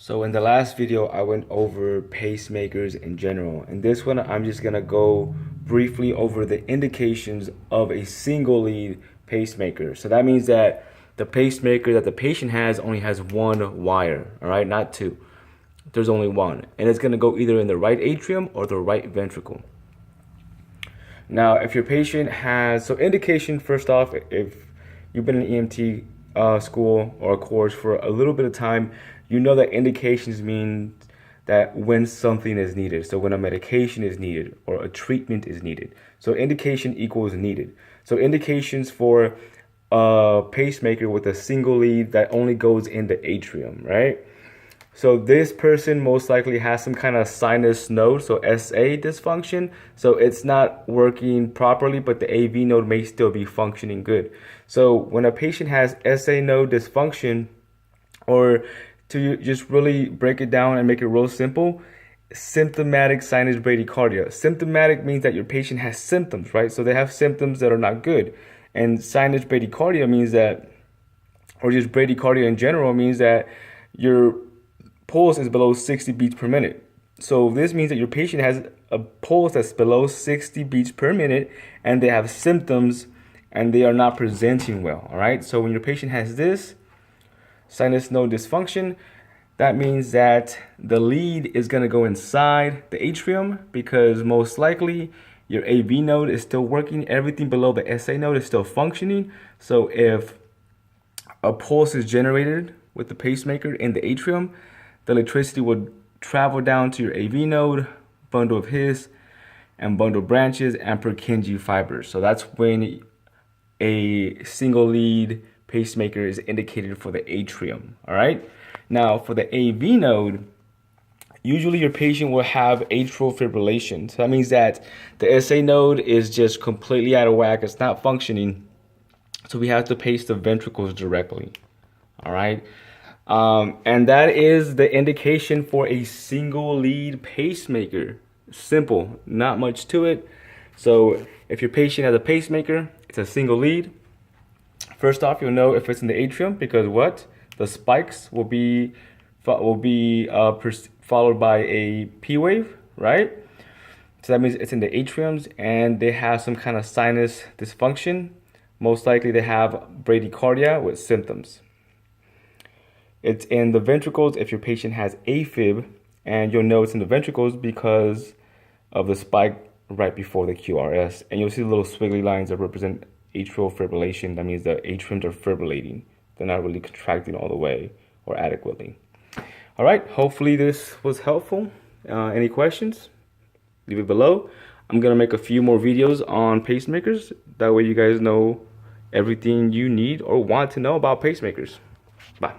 So in the last video, I went over pacemakers in general. In this one, I'm just gonna go briefly over the indications of a single lead pacemaker. So that means that the pacemaker that the patient has only has one wire, all right, not two. There's only one, and it's gonna go either in the right atrium or the right ventricle. Now, if your patient has, so indication, first off, if you've been in EMT school or a course for a little bit of time, you know that indications mean that when something is needed. So when a medication is needed or a treatment is needed. So indication equals needed. So indications for a pacemaker with a single lead that only goes in the atrium, right? So this person most likely has some kind of sinus node, so SA dysfunction. So it's not working properly, but the AV node may still be functioning good. So when a patient has SA node dysfunction, or to just really break it down and make it real simple, symptomatic sinus bradycardia. Symptomatic means that your patient has symptoms, right? So they have symptoms that are not good. And sinus bradycardia means that, or just bradycardia in general, means that your pulse is below 60 beats per minute. So this means that your patient has a pulse that's below 60 beats per minute and they have symptoms and they are not presenting well, all right? So when your patient has this sinus node dysfunction, that means that the lead is gonna go inside the atrium because most likely your AV node is still working. Everything below the SA node is still functioning. So if a pulse is generated with the pacemaker in the atrium, the electricity would travel down to your AV node, bundle of His, and bundle branches and Purkinje fibers. So that's when a single lead pacemaker is indicated for the atrium, all right? Now, for the AV node, usually your patient will have atrial fibrillation. So that means that the SA node is just completely out of whack. It's not functioning. So we have to pace the ventricles directly, all right? And that is the indication for a single lead pacemaker. Simple, not much to it. So if your patient has a pacemaker, it's a single lead. First off, you'll know if it's in the atrium because what? The spikes will be followed by a P wave, right? So that means it's in the atriums and they have some kind of sinus dysfunction. Most likely they have bradycardia with symptoms. It's in the ventricles if your patient has AFib, and you'll know it's in the ventricles because of the spike right before the QRS. And you'll see the little squiggly lines that represent atrial fibrillation. That means the atriums are fibrillating. They're not really contracting all the way or adequately. All right, hopefully this was helpful. Any questions? Leave it below. I'm gonna make a few more videos on pacemakers. That way you guys know everything you need or want to know about pacemakers. Bye.